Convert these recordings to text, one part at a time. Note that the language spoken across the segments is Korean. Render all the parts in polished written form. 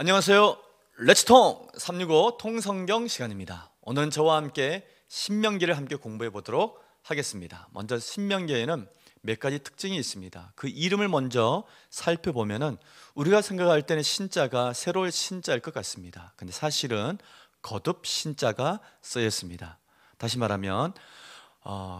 안녕하세요. 렛츠통 365 통성경 시간입니다. 오늘은 저와 함께 신명기를 함께 공부해 보도록 하겠습니다. 먼저 신명기에는 몇 가지 특징이 있습니다. 그 이름을 먼저 살펴보면은 우리가 생각할 때는 신자가 새로운 신자일 것 같습니다. 근데 사실은 거듭 신자가 쓰였습니다. 다시 말하면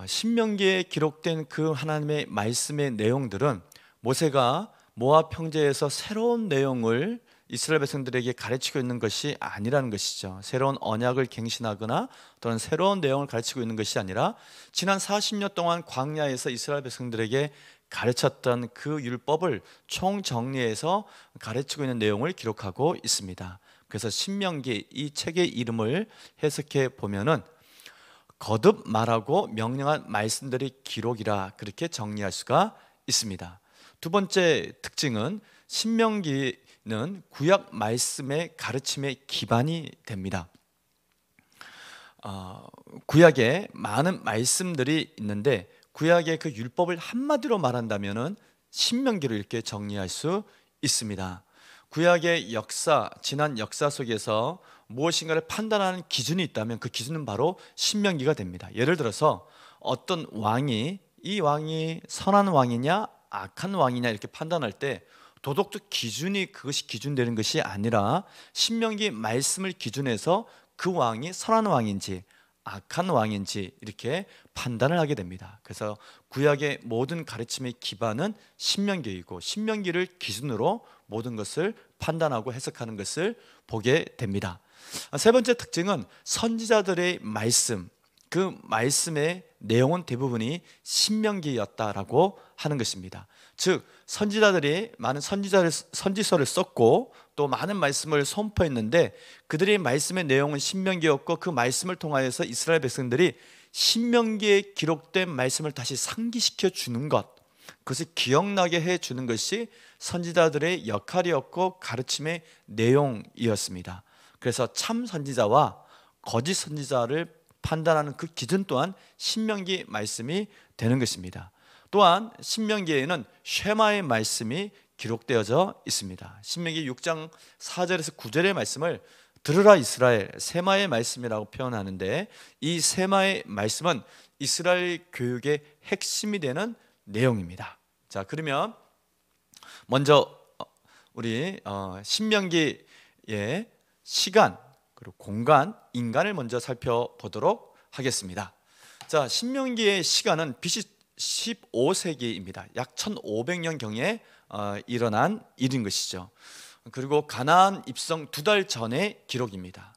신명기에 기록된 그 하나님의 말씀의 내용들은 모세가 모압 평지에서 새로운 내용을 이스라엘 백성들에게 가르치고 있는 것이 아니라는 것이죠. 새로운 언약을 갱신하거나 또는 새로운 내용을 가르치고 있는 것이 아니라 지난 40년 동안 광야에서 이스라엘 백성들에게 가르쳤던 그 율법을 총정리해서 가르치고 있는 내용을 기록하고 있습니다. 그래서 신명기 이 책의 이름을 해석해 보면은 거듭 말하고 명령한 말씀들의 기록이라 그렇게 정리할 수가 있습니다. 두 번째 특징은 신명기는 구약 말씀의 가르침의 기반이 됩니다. 구약에 많은 말씀들이 있는데 구약의 그 율법을 한마디로 말한다면은 신명기로 이렇게 정리할 수 있습니다. 구약의 역사, 지난 역사 속에서 무엇인가를 판단하는 기준이 있다면 그 기준은 바로 신명기가 됩니다. 예를 들어서 어떤 왕이 이 왕이 선한 왕이냐 악한 왕이냐 이렇게 판단할 때 도덕적 기준이 그것이 기준되는 것이 아니라 신명기 말씀을 기준해서 그 왕이 선한 왕인지 악한 왕인지 이렇게 판단을 하게 됩니다. 그래서 구약의 모든 가르침의 기반은 신명기이고 신명기를 기준으로 모든 것을 판단하고 해석하는 것을 보게 됩니다. 세 번째 특징은 선지자들의 말씀, 그 말씀의 내용은 대부분이 신명기였다라고 하는 것입니다. 즉 선지자들이 많은 선지서를 썼고 또 많은 말씀을 선포했는데 그들의 말씀의 내용은 신명기였고 그 말씀을 통하여서 이스라엘 백성들이 신명기에 기록된 말씀을 다시 상기시켜 주는 것, 그것을 기억나게 해 주는 것이 선지자들의 역할이었고 가르침의 내용이었습니다. 그래서 참 선지자와 거짓 선지자를 판단하는 그 기준 또한 신명기 말씀이 되는 것입니다. 또한 신명기에는 쉐마의 말씀이 기록되어져 있습니다. 신명기 6장 4절에서 9절의 말씀을 들으라 이스라엘, 세마의 말씀이라고 표현하는데 이 세마의 말씀은 이스라엘 교육의 핵심이 되는 내용입니다. 자, 그러면 먼저 우리 신명기의 시간 그리고 공간, 인간을 먼저 살펴보도록 하겠습니다. 자, 신명기의 시간은 BC 15세기입니다. 약 1500년경에 일어난 일인 것이죠. 그리고 가나안 입성 2달 전의 기록입니다.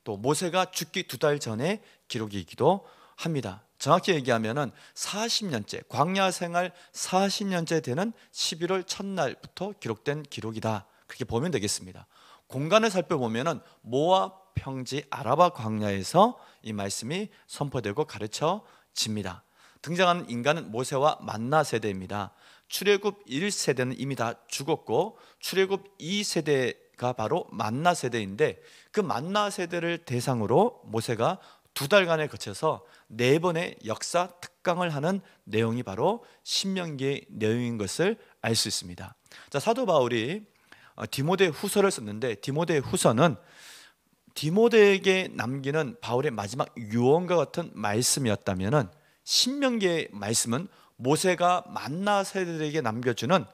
또 모세가 죽기 2달 전의 기록이기도 합니다. 정확히 얘기하면은 40년째, 광야 생활 40년째 되는 11월 첫날부터 기록된 기록이다. 그렇게 보면 되겠습니다. 공간을 살펴보면은 모압 평지 아라바 광야에서 이 말씀이 선포되고 가르쳐집니다. 등장하는 인간은 모세와 만나 세대입니다. 출애굽 1세대는 이미 다 죽었고 출애굽 2세대가 바로 만나 세대인데 그 만나 세대를 대상으로 모세가 2달간에 거쳐서 4번의 역사 특강을 하는 내용이 바로 신명기의 내용인 것을 알 수 있습니다. 자, 사도 바울이 디모데 후서를 썼는데 디모데 후서는 디모데에게 남기는 바울의 마지막 유언과 같은 말씀이었다면은 신명기의 말씀은 모세가 만나 세대들에게 남겨주는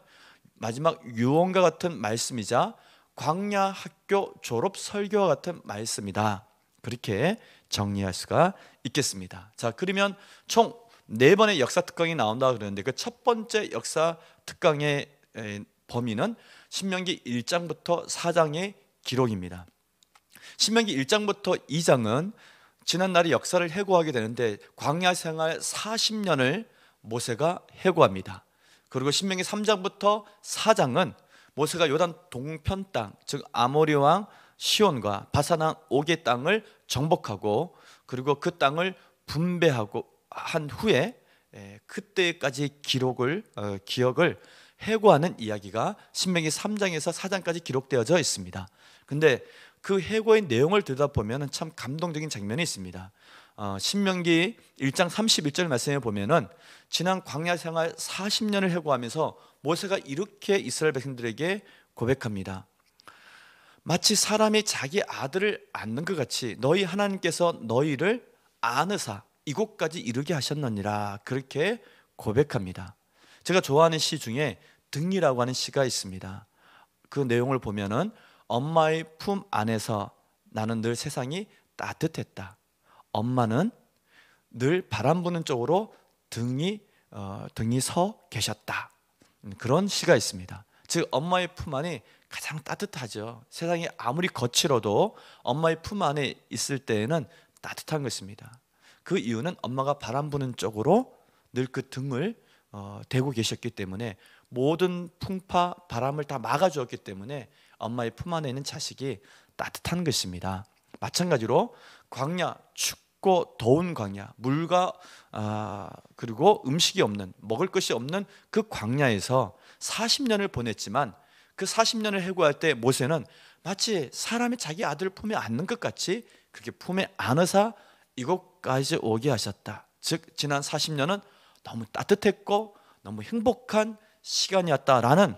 마지막 유언과 같은 말씀이자 광야 학교 졸업 설교와 같은 말씀이다. 그렇게 정리할 수가 있겠습니다. 자, 그러면 총 4번의 역사 특강이 나온다 그러는데 그 첫 번째 역사 특강의 범위는 신명기 1장부터 4장의 기록입니다. 신명기 1장부터 2장은 지난날의 역사를 해고하게 되는데 광야 생활 40년을 모세가 해고합니다. 그리고 신명기 3장부터 4장은 모세가 요단 동편 땅, 즉 아모리 왕 시온과 바산 옥의 땅을 정복하고 그리고 그 땅을 분배하고 한 후에 그때까지 기억을 해고하는 이야기가 신명기 3장에서 4장까지 기록되어져 있습니다. 근데 그 해고의 내용을 들여다보면 참 감동적인 장면이 있습니다. 신명기 1장 31절 말씀에 보면은 지난 광야 생활 40년을 해고하면서 모세가 이렇게 이스라엘 백성들에게 고백합니다. 마치 사람이 자기 아들을 안는 것 같이 너희 하나님께서 너희를 안으사 이곳까지 이르게 하셨느니라, 그렇게 고백합니다. 제가 좋아하는 시 중에 등이라고 하는 시가 있습니다. 그 내용을 보면은 엄마의 품 안에서 나는 늘 세상이 따뜻했다. 엄마는 늘 바람 부는 쪽으로 등이 서 계셨다. 그런 시가 있습니다. 즉 엄마의 품 안이 가장 따뜻하죠. 세상이 아무리 거칠어도 엄마의 품 안에 있을 때에는 따뜻한 것입니다. 그 이유는 엄마가 바람 부는 쪽으로 늘 그 등을 대고 계셨기 때문에, 모든 풍파 바람을 다 막아주었기 때문에 엄마의 품 안에 있는 자식이 따뜻한 것입니다. 마찬가지로 광야, 춥고 더운 광야, 물과 그리고 음식이 없는, 먹을 것이 없는 그 광야에서 40년을 보냈지만 그 40년을 해고할 때 모세는 마치 사람이 자기 아들을 품에 안는 것 같이 그렇게 품에 안으사 이곳까지 오게 하셨다. 즉 지난 40년은 너무 따뜻했고 너무 행복한 시간이었다라는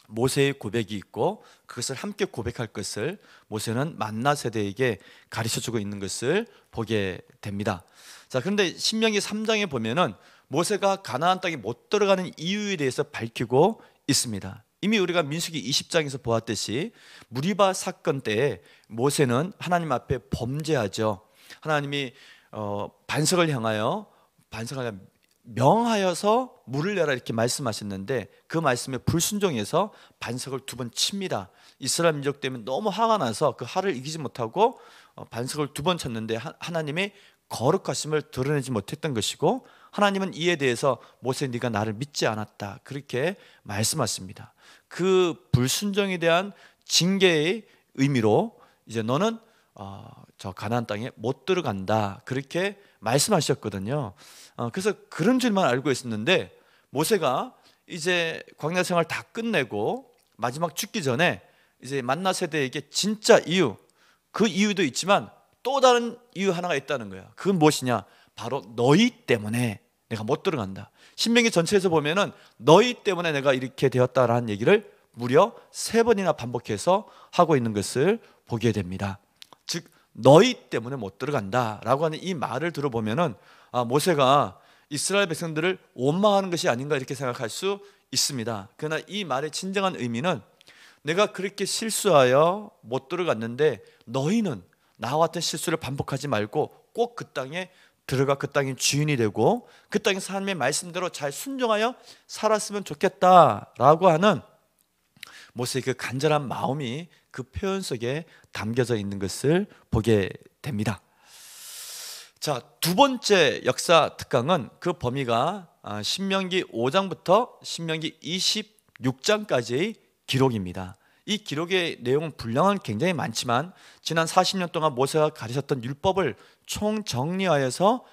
모세의 고백이 있고, 그것을 함께 고백할 것을 모세는 만나 세대에게 가르쳐주고 있는 것을 보게 됩니다. 자, 그런데 신명기 3장에 보면은 모세가 가나안 땅에 못 들어가는 이유에 대해서 밝히고 있습니다. 이미 우리가 민수기 20장에서 보았듯이 무리바 사건 때에 모세는 하나님 앞에 범죄하죠. 하나님이 반석을 향하여 명하여서 물을 내라 이렇게 말씀하셨는데 그 말씀에 불순종해서 반석을 2번 칩니다. 이스라엘 민족 때문에 너무 화가 나서 그 화를 이기지 못하고 반석을 2번 쳤는데 하나님의 거룩하심을 드러내지 못했던 것이고, 하나님은 이에 대해서 모세 네가 나를 믿지 않았다 그렇게 말씀하십니다. 그 불순종에 대한 징계의 의미로 이제 너는 저 가나안 땅에 못 들어간다 그렇게 말씀하셨거든요. 그래서 그런 줄만 알고 있었는데 모세가 이제 광야 생활 다 끝내고 마지막 죽기 전에 이제 만나 세대에게 진짜 이유, 그 이유도 있지만 또 다른 이유 하나가 있다는 거야. 그건 무엇이냐? 바로 너희 때문에 내가 못 들어간다. 신명기 전체에서 보면은 너희 때문에 내가 이렇게 되었다라는 얘기를 무려 3번이나 반복해서 하고 있는 것을 보게 됩니다. 즉 너희 때문에 못 들어간다라고 하는 이 말을 들어보면은 모세가 이스라엘 백성들을 원망하는 것이 아닌가 이렇게 생각할 수 있습니다. 그러나 이 말의 진정한 의미는 내가 그렇게 실수하여 못 들어갔는데 너희는 나와 같은 실수를 반복하지 말고 꼭 그 땅에 들어가 그 땅의 주인이 되고 그 땅에서 하나님의 말씀대로 잘 순종하여 살았으면 좋겠다라고 하는 모세의 그 간절한 마음이 그 표현 속에 담겨져 있는 것을 보게 됩니다. 자, 2번째 역사 특강은 그 범위가 신명기 5장부터 신명기 26장까지의 기록입니다. 이 기록의 내용은 분량은 굉장히 많지만 지난 40년 동안 모세가 가르쳤던 율법을 총정리하여서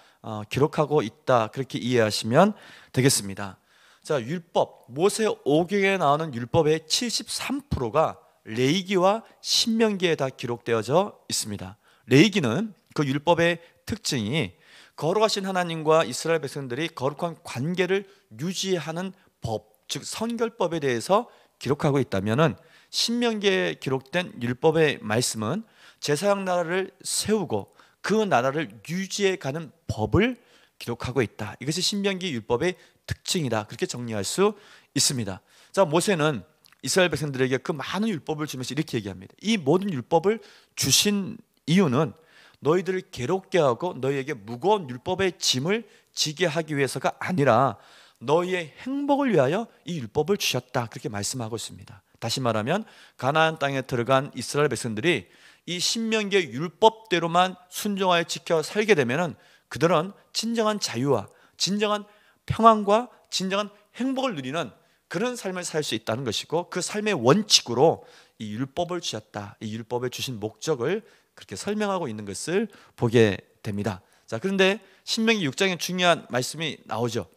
기록하고 있다 그렇게 이해하시면 되겠습니다. 자, 율법, 모세 오경에 나오는 율법의 73%가 레위기와 신명기에 다 기록되어져 있습니다. 레위기는 그 율법의 특징이 거룩하신 하나님과 이스라엘 백성들이 거룩한 관계를 유지하는 법, 즉 선결법에 대해서 기록하고 있다면은 신명기에 기록된 율법의 말씀은 제사장 나라를 세우고 그 나라를 유지해 가는 법을 기록하고 있다. 이것이 신명기 율법의 특징이다. 그렇게 정리할 수 있습니다. 자, 모세는 이스라엘 백성들에게 그 많은 율법을 주면서 이렇게 얘기합니다. 이 모든 율법을 주신 이유는 너희들을 괴롭게 하고 너희에게 무거운 율법의 짐을 지게 하기 위해서가 아니라 너희의 행복을 위하여 이 율법을 주셨다. 그렇게 말씀하고 있습니다. 다시 말하면 가나안 땅에 들어간 이스라엘 백성들이 이 신명기의 율법대로만 순종하여 지켜 살게 되면은 그들은 진정한 자유와 진정한 평안과 진정한 행복을 누리는 그런 삶을 살 수 있다는 것이고, 그 삶의 원칙으로 이 율법을 주셨다. 이 율법에 주신 목적을 그렇게 설명하고 있는 것을 보게 됩니다. 자, 그런데 신명기 6장에 중요한 말씀이 나오죠.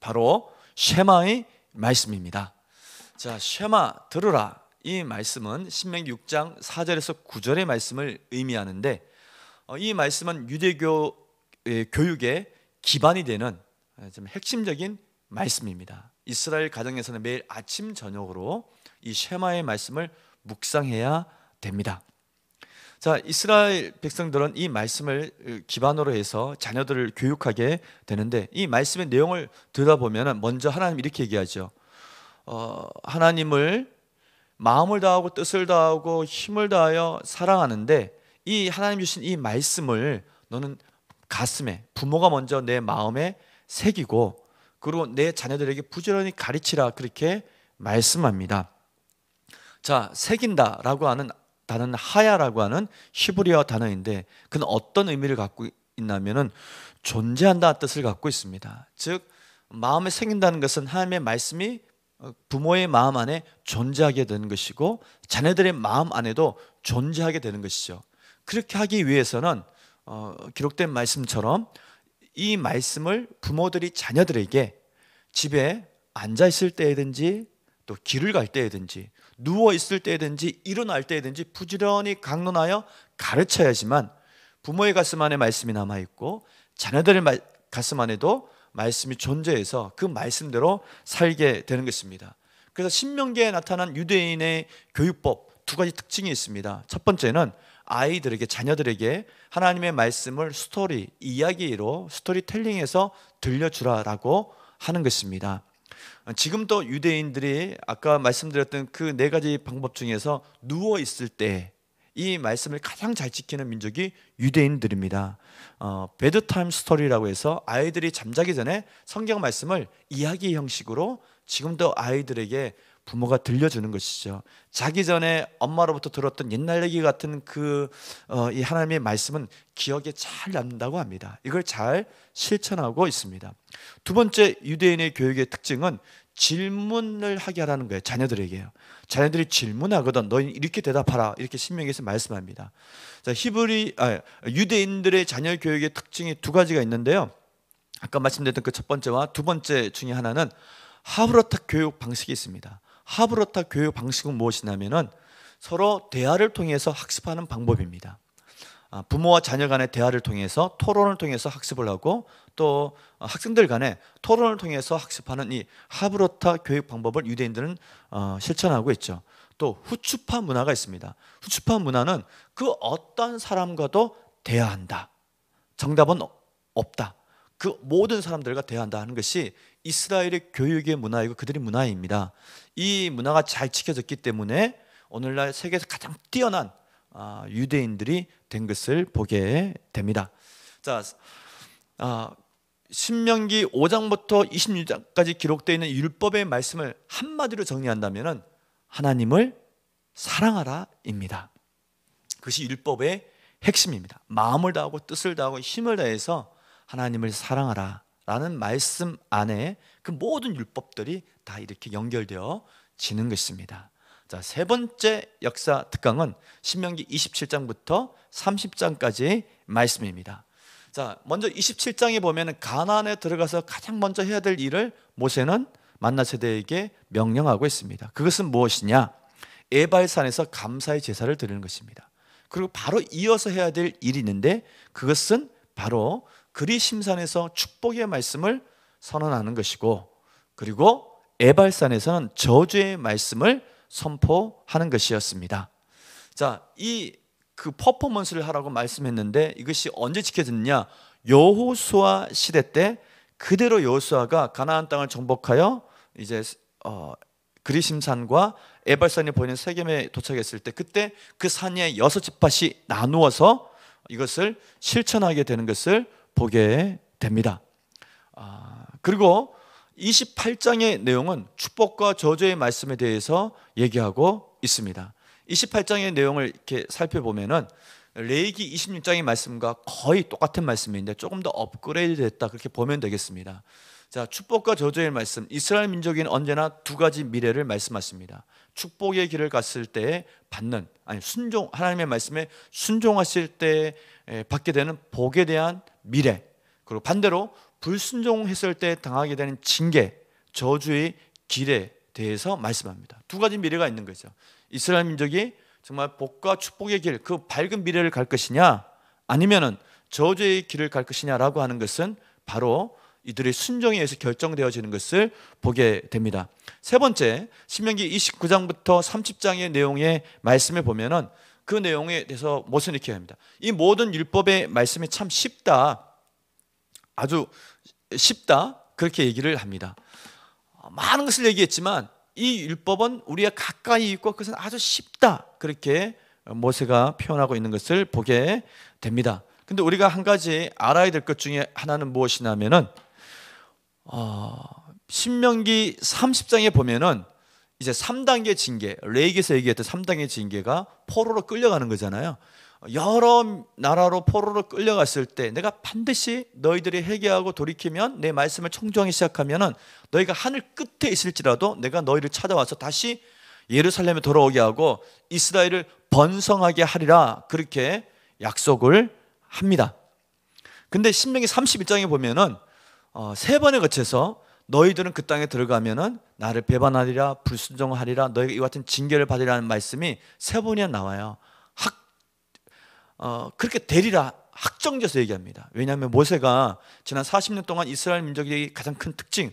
바로 쉐마의 말씀입니다. 자, 쉐마 들으라. 이 말씀은 신명기 6장 4절에서 9절의 말씀을 의미하는데 이 말씀은 유대교 교육의 기반이 되는 좀 핵심적인 말씀입니다. 이스라엘 가정에서는 매일 아침 저녁으로 이 쉐마의 말씀을 묵상해야 됩니다. 자, 이스라엘 백성들은 이 말씀을 기반으로 해서 자녀들을 교육하게 되는데, 이 말씀의 내용을 들여다보면 먼저 하나님 이렇게 얘기하죠. 하나님을 마음을 다하고 뜻을 다하고 힘을 다하여 사랑하는데, 이 하나님 주신 이 말씀을 너는 가슴에, 부모가 먼저 내 마음에 새기고 그리고 내 자녀들에게 부지런히 가르치라, 그렇게 말씀합니다. 자, 새긴다라고 하는 단어는 하야라고 하는 히브리어 단어인데, 그는 어떤 의미를 갖고 있냐면은 존재한다 뜻을 갖고 있습니다. 즉 마음에 새긴다는 것은 하나님의 말씀이 부모의 마음 안에 존재하게 되는 것이고 자녀들의 마음 안에도 존재하게 되는 것이죠. 그렇게 하기 위해서는 기록된 말씀처럼 이 말씀을 부모들이 자녀들에게 집에 앉아 있을 때든지 또 길을 갈 때든지 누워 있을 때든지 일어날 때든지 부지런히 강론하여 가르쳐야지만 부모의 가슴 안에 말씀이 남아 있고 자녀들의 가슴 안에도 말씀이 존재해서 그 말씀대로 살게 되는 것입니다. 그래서 신명기에 나타난 유대인의 교육법 두 가지 특징이 있습니다. 첫 번째는 아이들에게, 자녀들에게 하나님의 말씀을 스토리, 이야기로 스토리텔링해서 들려주라라고 하는 것입니다. 지금도 유대인들이 아까 말씀드렸던 그 네 가지 방법 중에서 누워 있을 때 이 말씀을 가장 잘 지키는 민족이 유대인들입니다. 베드타임 스토리라고 해서 아이들이 잠자기 전에 성경 말씀을 이야기 형식으로 지금도 아이들에게 부모가 들려주는 것이죠. 자기 전에 엄마로부터 들었던 옛날 얘기 같은 이 하나님의 말씀은 기억에 잘 남는다고 합니다. 이걸 잘 실천하고 있습니다. 두 번째 유대인의 교육의 특징은 질문을 하게 하라는 거예요. 자녀들에게요. 자녀들이 질문하거든 너희는 이렇게 대답하라, 이렇게 신명기에서 말씀합니다. 자, 유대인들의 자녀 교육의 특징이 두 가지가 있는데요. 아까 말씀드렸던 그 첫 번째와 두 번째 중에 하나는 하브라타 교육 방식이 있습니다. 하브라타 교육 방식은 무엇이냐면은 서로 대화를 통해서 학습하는 방법입니다. 부모와 자녀 간의 대화를 통해서, 토론을 통해서 학습을 하고 또 학생들 간의 토론을 통해서 학습하는 이 하브라타 교육 방법을 유대인들은 실천하고 있죠. 또 후추파 문화가 있습니다. 후추파 문화는 그 어떤 사람과도 대화한다, 정답은 없다, 그 모든 사람들과 대화한다 하는 것이 이스라엘의 교육의 문화이고 그들의 문화입니다. 이 문화가 잘 지켜졌기 때문에 오늘날 세계에서 가장 뛰어난 유대인들이 된 것을 보게 됩니다. 자, 신명기 5장부터 26장까지 기록되어 있는 율법의 말씀을 한마디로 정리한다면 하나님을 사랑하라입니다. 그것이 율법의 핵심입니다. 마음을 다하고 뜻을 다하고 힘을 다해서 하나님을 사랑하라 라는 말씀 안에 그 모든 율법들이 다 이렇게 연결되어 지는 것입니다. 자, 세 번째 역사 특강은 신명기 27장부터 30장까지의 말씀입니다. 자, 먼저 27장에 보면 가나안에 들어가서 가장 먼저 해야 될 일을 모세는 만나 세대에게 명령하고 있습니다. 그것은 무엇이냐? 에발산에서 감사의 제사를 드리는 것입니다. 그리고 바로 이어서 해야 될 일이 있는데 그것은 바로 그리심산에서 축복의 말씀을 선언하는 것이고, 그리고 에발산에서는 저주의 말씀을 선포하는 것이었습니다. 자, 그 퍼포먼스를 하라고 말씀했는데 이것이 언제 지켜졌느냐? 여호수아 시대 때 그대로 여호수아가 가나안 땅을 정복하여 이제 그리심산과 에발산이 보이는 세겜에 도착했을 때, 그때 그 산의 6지파씩 나누어서 이것을 실천하게 되는 것을 보게 됩니다. 그리고 28장의 내용은 축복과 저주의 말씀에 대해서 얘기하고 있습니다. 28장의 내용을 이렇게 살펴보면은 레위기 26장의 말씀과 거의 똑같은 말씀인데 조금 더 업그레이드 됐다, 그렇게 보면 되겠습니다. 자, 축복과 저주의 말씀, 이스라엘 민족인 언제나 두 가지 미래를 말씀하십니다. 축복의 길을 갔을 때 받는, 하나님의 말씀에 순종하실 때 받게 되는 복에 대한 미래, 그리고 반대로 불순종했을 때 당하게 되는 징계, 저주의 길에 대해서 말씀합니다. 두 가지 미래가 있는 거죠. 이스라엘 민족이 정말 복과 축복의 길, 그 밝은 미래를 갈 것이냐, 아니면은 저주의 길을 갈 것이냐라고 하는 것은 바로 이들의 순종에 의해서 결정되어지는 것을 보게 됩니다. 세 번째, 신명기 29장부터 30장의 내용의 말씀에 보면은 그 내용에 대해서 모세는 이렇게 합니다. 이 모든 율법의 말씀이 참 쉽다, 아주 쉽다, 그렇게 얘기를 합니다. 많은 것을 얘기했지만 이 율법은 우리가 가까이 있고 그것은 아주 쉽다, 그렇게 모세가 표현하고 있는 것을 보게 됩니다. 근데 우리가 한 가지 알아야 될 것 중에 하나는 무엇이냐면은 신명기 30장에 보면은 이제 3단계 징계, 레위기에서 얘기했던 3단계 징계가 포로로 끌려가는 거잖아요. 여러 나라로 포로로 끌려갔을 때 내가 반드시 너희들이 회개하고 돌이키면, 내 말씀을 청종하기 시작하면은 너희가 하늘 끝에 있을지라도 내가 너희를 찾아와서 다시 예루살렘에 돌아오게 하고 이스라엘을 번성하게 하리라, 그렇게 약속을 합니다. 근데 신명기 31장에 보면은 세 번에 거쳐서 너희들은 그 땅에 들어가면은 나를 배반하리라, 불순종하리라, 너희가 이와 같은 징계를 받으리라는 말씀이 세 번이나 나와요. 그렇게 되리라 확정져서 얘기합니다. 왜냐하면 모세가 지난 40년 동안 이스라엘 민족의 가장 큰 특징,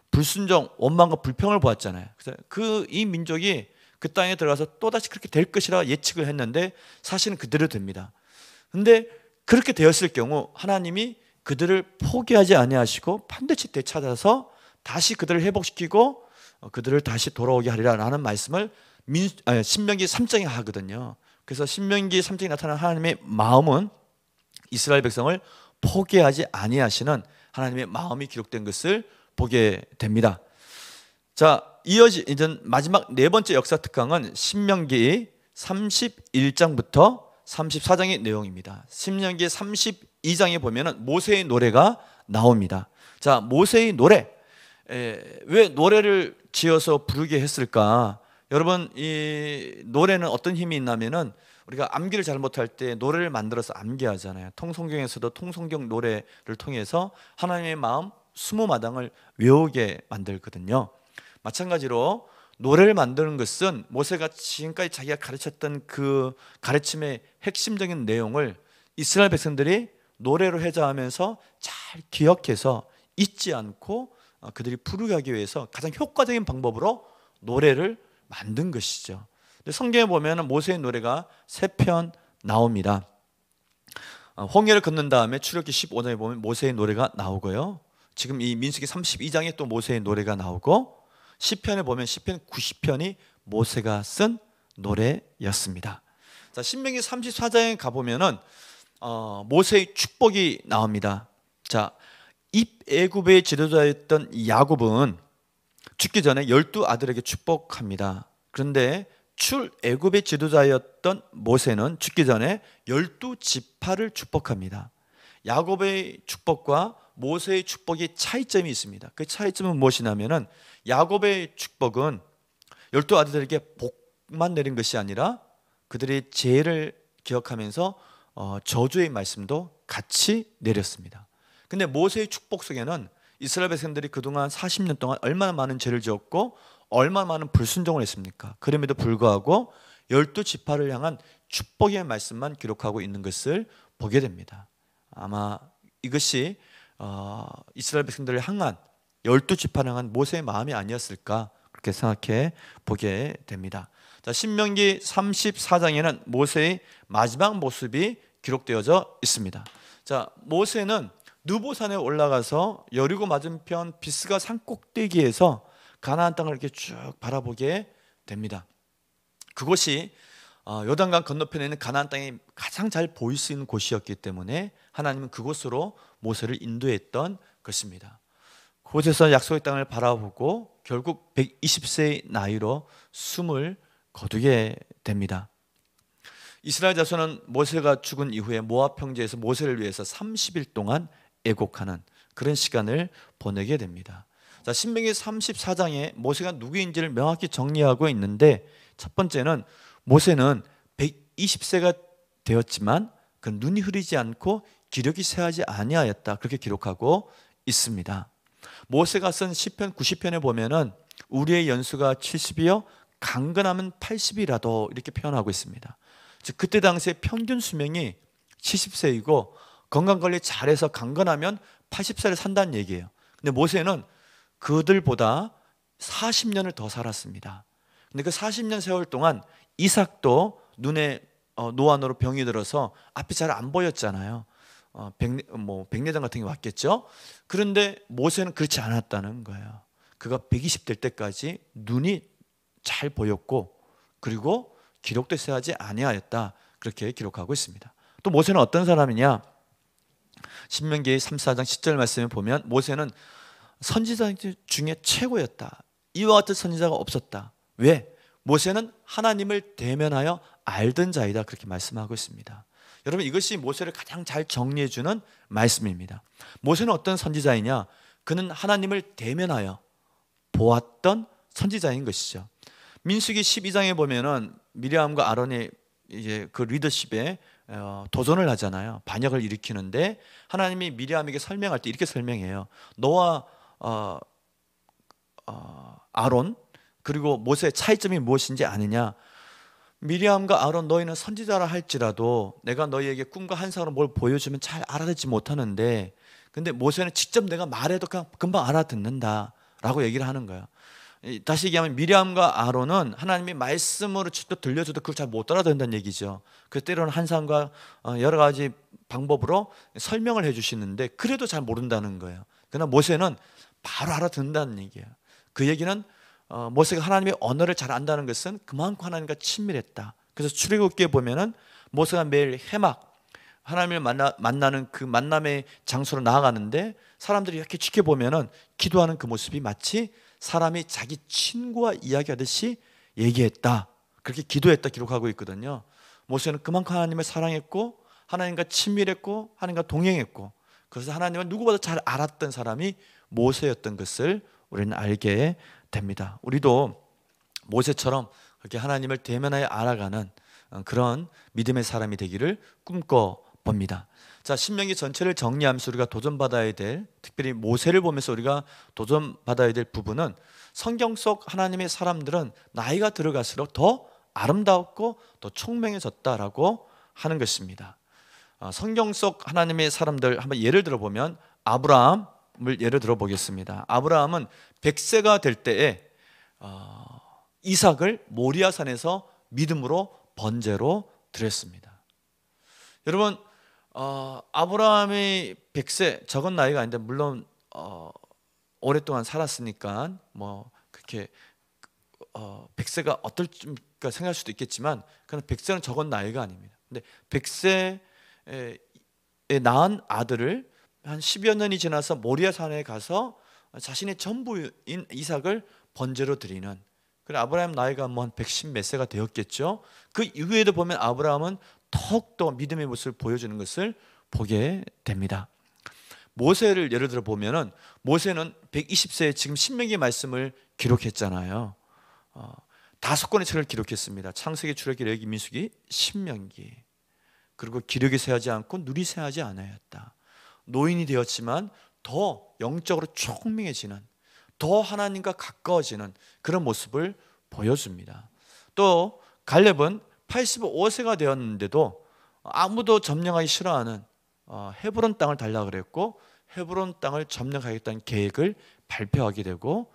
불순종, 원망과 불평을 보았잖아요. 그래서 이 민족이 그 땅에 들어가서 또다시 그렇게 될 것이라 예측을 했는데 사실은 그대로 됩니다. 근데 그렇게 되었을 경우 하나님이 그들을 포기하지 아니하시고 반드시 되찾아서 다시 그들을 회복시키고 그들을 다시 돌아오게 하리라라는 말씀을 신명기 3장에 하거든요. 그래서 신명기 3장에 나타난 하나님의 마음은 이스라엘 백성을 포기하지 아니하시는 하나님의 마음이 기록된 것을 보게 됩니다. 자, 이제 마지막 네 번째 역사 특강은 신명기 31장부터 34장의 내용입니다. 신명기 32장에 보면은 모세의 노래가 나옵니다. 자, 모세의 노래, 왜 노래를 지어서 부르게 했을까? 여러분, 이 노래는 어떤 힘이 있냐면은 우리가 암기를 잘 못할 때 노래를 만들어서 암기하잖아요. 통성경에서도 통성경 노래를 통해서 하나님의 마음 20마당을 외우게 만들거든요. 마찬가지로 노래를 만드는 것은 모세가 지금까지 자기가 가르쳤던 그 가르침의 핵심적인 내용을 이스라엘 백성들이 노래로 회자하면서 잘 기억해서 잊지 않고 그들이 부르게 하기 위해서 가장 효과적인 방법으로 노래를 만든 것이죠. 성경에 보면 모세의 노래가 3편 나옵니다. 홍해를 건넌 다음에 출애굽기 15장에 보면 모세의 노래가 나오고요. 지금 이 민수기 32장에 또 모세의 노래가 나오고, 시편에 보면 시편 90편이 모세가 쓴 노래였습니다. 자, 신명기 34장에 가보면은 모세의 축복이 나옵니다. 자, 입애굽의 지도자였던 야곱은 죽기 전에 12아들에게 축복합니다. 그런데 출애굽의 지도자였던 모세는 죽기 전에 12지파를 축복합니다. 야곱의 축복과 모세의 축복이 차이점이 있습니다. 그 차이점은 무엇이냐면은 야곱의 축복은 12아들에게 복만 내린 것이 아니라 그들의 죄를 기억하면서 저주의 말씀도 같이 내렸습니다. 근데 모세의 축복 속에는 이스라엘 백성들이 그동안 40년 동안 얼마나 많은 죄를 지었고 얼마나 많은 불순종을 했습니까? 그럼에도 불구하고 12지파를 향한 축복의 말씀만 기록하고 있는 것을 보게 됩니다. 아마 이것이 이스라엘 백성들을 향한 12지파를 향한 모세의 마음이 아니었을까, 그렇게 생각해 보게 됩니다. 자, 신명기 34장에는 모세의 마지막 모습이 기록되어져 있습니다. 자, 모세는 느보산에 올라가서 여리고 맞은편 비스가 산 꼭대기에서 가나안 땅을 이렇게 쭉 바라보게 됩니다. 그곳이 요단강 건너편에 있는 가나안 땅이 가장 잘 보일 수 있는 곳이었기 때문에 하나님은 그곳으로 모세를 인도했던 것입니다. 그곳에서 약속의 땅을 바라보고 결국 120세의 나이로 숨을 거두게 됩니다. 이스라엘 자손은 모세가 죽은 이후에 모압 평지에서 모세를 위해서 30일 동안 애곡하는 그런 시간을 보내게 됩니다. 자, 신명기 34장에 모세가 누구인지를 명확히 정리하고 있는데, 첫 번째는 모세는 120세가 되었지만 그 눈이 흐리지 않고 기력이 쇠하지 아니하였다, 그렇게 기록하고 있습니다. 모세가 쓴 시편 90편에 보면은 우리의 연수가 70이요 강건하면 80이라도 이렇게 표현하고 있습니다. 즉 그때 당시에 평균 수명이 70세이고 건강관리 잘해서 강건하면 80세를 산다는 얘기예요. 근데 모세는 그들보다 40년을 더 살았습니다. 근데 그 40년 세월 동안 이삭도 눈에 노안으로 병이 들어서 앞이 잘 안 보였잖아요. 백내장 같은 게 왔겠죠. 그런데 모세는 그렇지 않았다는 거예요. 그가 120 될 때까지 눈이 잘 보였고, 그리고 기록도 세하지 아니하였다, 그렇게 기록하고 있습니다. 또 모세는 어떤 사람이냐? 신명기 34장 10절 말씀에 보면 모세는 선지자 중에 최고였다. 이와 같은 선지자가 없었다. 왜? 모세는 하나님을 대면하여 알던 자이다, 그렇게 말씀하고 있습니다. 여러분, 이것이 모세를 가장 잘 정리해 주는 말씀입니다. 모세는 어떤 선지자이냐? 그는 하나님을 대면하여 보았던 선지자인 것이죠. 민수기 12장에 보면은 미리암과 아론이 이제 그 리더십에 도전을 하잖아요. 반역을 일으키는데 하나님이 미리암에게 설명할 때 이렇게 설명해요. 너와 아론 그리고 모세의 차이점이 무엇인지 아느냐? 미리암과 아론, 너희는 선지자라 할지라도 내가 너희에게 꿈과 환상으로 뭘 보여주면 잘 알아듣지 못하는데, 근데 모세는 직접 내가 말해도 그냥 금방 알아듣는다 라고 얘기를 하는 거예요. 다시 얘기하면 미리암과 아론은 하나님이 말씀으로 직접 들려줘도 그걸 잘 못 알아듣는다는 얘기죠. 그래서 때로는 환상과 여러 가지 방법으로 설명을 해주시는데 그래도 잘 모른다는 거예요. 그러나 모세는 바로 알아듣는다는 얘기예요. 그 얘기는 모세가 하나님의 언어를 잘 안다는 것은 그만큼 하나님과 친밀했다. 그래서 출애굽기에 보면은 모세가 매일 해막, 하나님을 만나는 그 만남의 장소로 나아가는데 사람들이 이렇게 지켜보면은 기도하는 그 모습이 마치 사람이 자기 친구와 이야기하듯이 얘기했다, 그렇게 기도했다 기록하고 있거든요. 모세는 그만큼 하나님을 사랑했고 하나님과 친밀했고 하나님과 동행했고, 그래서 하나님을 누구보다 잘 알았던 사람이 모세였던 것을 우리는 알게 됩니다. 우리도 모세처럼 그렇게 하나님을 대면하여 알아가는 그런 믿음의 사람이 되기를 꿈꿔봅니다. 자, 신명기 전체를 정리하면서 우리가 도전받아야 될, 특별히 모세를 보면서 우리가 도전받아야 될 부분은 성경 속 하나님의 사람들은 나이가 들어갈수록 더 아름다웠고 더 총명해졌다라고 하는 것입니다. 성경 속 하나님의 사람들 한번 예를 들어보면 아브라함을 예를 들어보겠습니다. 아브라함은 100세가 될 때에 이삭을 모리아산에서 믿음으로 번제로 드렸습니다. 여러분, 아브라함이 100세, 적은 나이가 아닌데 물론 오랫동안 살았으니까 뭐 그렇게 100세가 어떨까 생각할 수도 있겠지만, 그러나 100세는 적은 나이가 아닙니다. 근데 100세에 낳은 아들을 한 10여 년이 지나서 모리아산에 가서 자신의 전부인 이삭을 번제로 드리는, 그래 아브라함 나이가 뭐 한 110 몇 세가 되었겠죠. 그 이후에도 보면 아브라함은 더욱더 믿음의 모습을 보여주는 것을 보게 됩니다. 모세를 예를 들어 보면은 모세는 120세에 지금 신명기 말씀을 기록했잖아요. 5권의 책을 기록했습니다. 창세기, 출애굽기, 레위기, 민수기, 신명기. 그리고 기력이 쇠하지 않고 눈이 쇠하지 않았다. 노인이 되었지만 더 영적으로 총명해지는, 더 하나님과 가까워지는 그런 모습을 보여줍니다. 또 갈렙은 85세가 되었는데도 아무도 점령하기 싫어하는 헤브론 땅을 달라고 그랬고 헤브론 땅을 점령하겠다는 계획을 발표하게 되고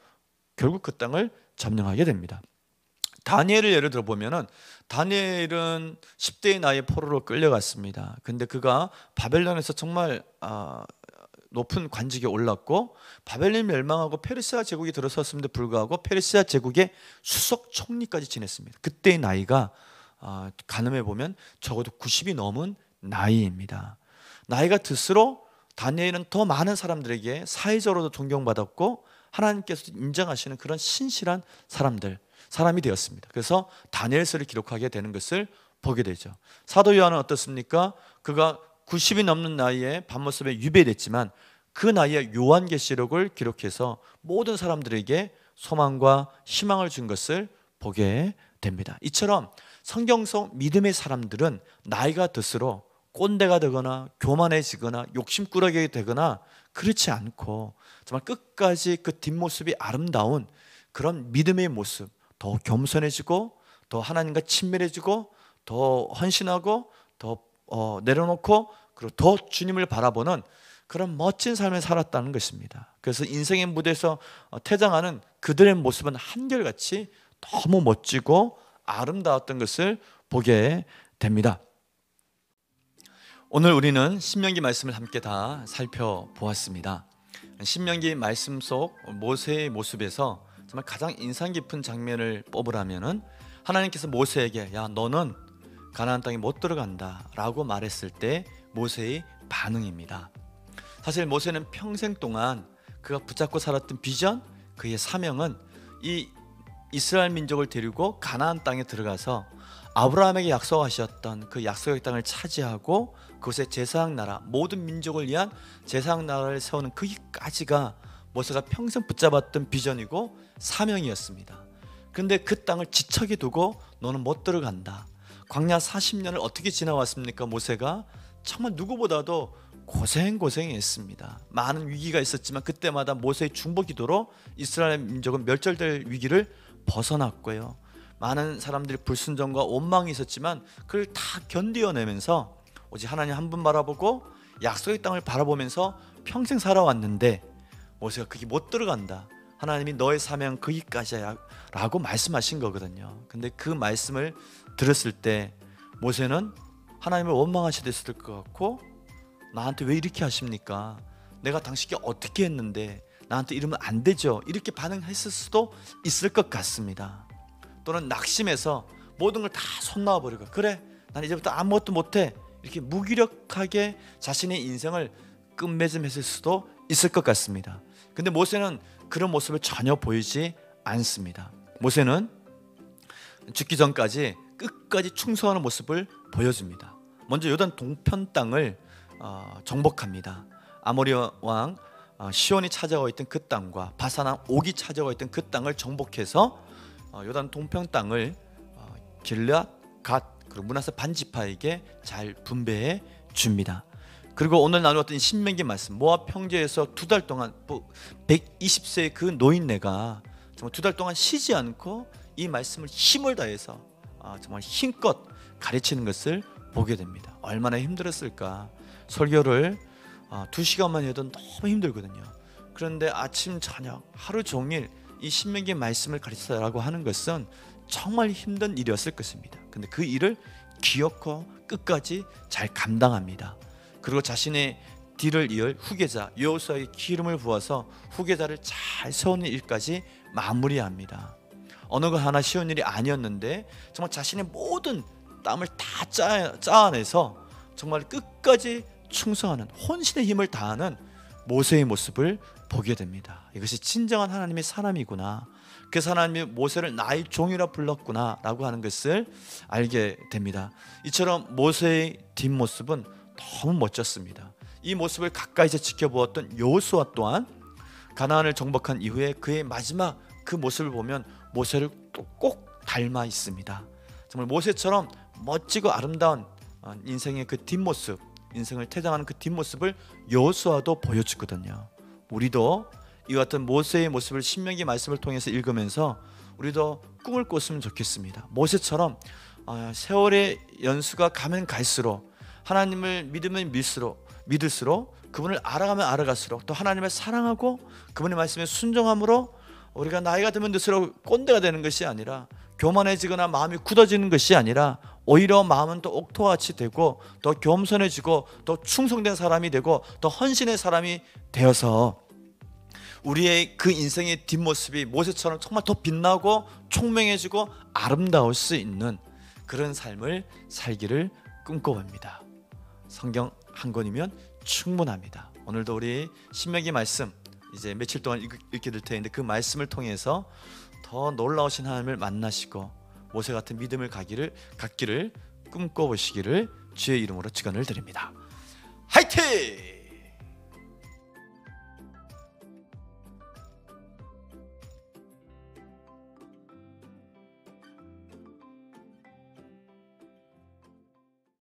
결국 그 땅을 점령하게 됩니다. 다니엘을 예를 들어 보면은 다니엘은 10대의 나이에 포로로 끌려갔습니다. 근데 그가 바벨론에서 정말 높은 관직에 올랐고 바벨론 멸망하고 페르시아 제국이 들어섰음에도 불구하고 페르시아 제국의 수석 총리까지 지냈습니다. 그때의 나이가 가늠해 보면 적어도 90이 넘은 나이입니다. 나이가 들수록 다니엘은 더 많은 사람들에게 사회적으로도 존경받았고 하나님께서 인정하시는 그런 신실한 사람이 되었습니다. 그래서 다니엘서를 기록하게 되는 것을 보게 되죠. 사도 요한은 어떻습니까? 그가 90이 넘는 나이에 밤모습에 유배됐지만 그 나이에 요한계시록을 기록해서 모든 사람들에게 소망과 희망을 준 것을 보게 됩니다. 이처럼 성경 속 믿음의 사람들은 나이가 들수록 꼰대가 되거나 교만해지거나 욕심꾸러기 되거나 그렇지 않고 정말 끝까지 그 뒷모습이 아름다운 그런 믿음의 모습, 더 겸손해지고 더 하나님과 친밀해지고 더 헌신하고 더 내려놓고 그리고 더 주님을 바라보는 그런 멋진 삶을 살았다는 것입니다. 그래서 인생의 무대에서 퇴장하는 그들의 모습은 한결같이 너무 멋지고 아름다웠던 것을 보게 됩니다. 오늘 우리는 신명기 말씀을 함께 다 살펴보았습니다. 신명기 말씀 속 모세의 모습에서 정말 가장 인상 깊은 장면을 뽑으라면은 하나님께서 모세에게 야 너는 가나안 땅에 못 들어간다 라고 말했을 때 모세의 반응입니다. 사실 모세는 평생 동안 그가 붙잡고 살았던 비전, 그의 사명은 이 이스라엘 민족을 데리고 가나안 땅에 들어가서 아브라함에게 약속하셨던 그 약속의 땅을 차지하고 그곳에 제사장 나라, 모든 민족을 위한 제사장 나라를 세우는 거기까지가 모세가 평생 붙잡았던 비전이고 사명이었습니다. 그런데 그 땅을 지척에 두고 너는 못 들어간다. 광야 40년을 어떻게 지나왔습니까? 모세가 정말 누구보다도 고생했습니다. 많은 위기가 있었지만 그때마다 모세의 중보 기도로 이스라엘 민족은 멸절될 위기를 벗어났고요. 많은 사람들이 불순종과 원망이 있었지만 그걸 다 견디어내면서 오직 하나님 한 분 바라보고 약속의 땅을 바라보면서 평생 살아왔는데 모세가 거기 못 들어간다. 하나님이 너의 사명 거기까지야 라고 말씀하신 거거든요. 근데 그 말씀을 들었을 때 모세는 하나님을 원망하셨을 것 같고 나한테 왜 이렇게 하십니까? 내가 당신께 어떻게 했는데 나한테 이러면 안 되죠. 이렇게 반응했을 수도 있을 것 같습니다. 또는 낙심해서 모든 걸 다 손 놔버리고 그래 난 이제부터 아무것도 못해 이렇게 무기력하게 자신의 인생을 끝맺음했을 수도 있을 것 같습니다. 근데 모세는 그런 모습을 전혀 보이지 않습니다. 모세는 죽기 전까지 끝까지 충성하는 모습을 보여줍니다. 먼저 요단 동편 땅을 정복합니다. 아모리 왕 시온이 찾아와 있던 그 땅과 바산 왕 옥이 찾아와 있던 그 땅을 정복해서 요단 동편 땅을 길앗, 갓 그리고 므낫세 반지파에게 잘 분배해 줍니다. 그리고 오늘 나누었던 신명기 말씀 모압 평지에서 2달 동안 120세의 그 노인네가 정말 2달 동안 쉬지 않고 이 말씀을 힘을 다해서 정말 힘껏 가르치는 것을 보게 됩니다. 얼마나 힘들었을까. 설교를 2시간만 해도 너무 힘들거든요. 그런데 아침 저녁 하루 종일 이 신명기 말씀을 가르치라고 하는 것은 정말 힘든 일이었을 것입니다. 근데 그 일을 기어코 끝까지 잘 감당합니다. 그리고 자신의 뒤를 이을 후계자 여호수아에게 기름을 부어서 후계자를 잘 세우는 일까지 마무리합니다. 어느 것 하나 쉬운 일이 아니었는데 정말 자신의 모든 땀을 다 짜내서 정말 끝까지 충성하는 혼신의 힘을 다하는 모세의 모습을 보게 됩니다. 이것이 진정한 하나님의 사람이구나. 그래서 하나님이 모세를 나의 종이라 불렀구나 라고 하는 것을 알게 됩니다. 이처럼 모세의 뒷모습은 너무 멋졌습니다. 이 모습을 가까이서 지켜보았던 여호수아 또한 가나안을 정복한 이후에 그의 마지막 그 모습을 보면 모세를 또 꼭 닮아 있습니다. 정말 모세처럼 멋지고 아름다운 인생의 그 뒷모습, 인생을 퇴장하는 그 뒷모습을 여호수아도 보여주거든요. 우리도 이와 같은 모세의 모습을 신명기 말씀을 통해서 읽으면서 우리도 꿈을 꿨으면 좋겠습니다. 모세처럼 세월의 연수가 가면 갈수록 하나님을 믿으면 믿을수록 그분을 알아가면 알아갈수록 또 하나님을 사랑하고 그분의 말씀에 순종함으로 우리가 나이가 들면 들수록 꼰대가 되는 것이 아니라 교만해지거나 마음이 굳어지는 것이 아니라 오히려 마음은 또 옥토같이 되고 더 겸손해지고 더 충성된 사람이 되고 더 헌신의 사람이 되어서 우리의 그 인생의 뒷모습이 모세처럼 정말 더 빛나고 총명해지고 아름다울 수 있는 그런 삶을 살기를 꿈꿔봅니다. 성경 한 권이면 충분합니다. 오늘도 우리 신명기 말씀 이제 며칠 동안 읽게 될 텐데 그 말씀을 통해서 더 놀라우신 하나님을 만나시고 모세 같은 믿음을 갖기를 꿈꿔보시기를 주의 이름으로 축원을 드립니다. 화이팅!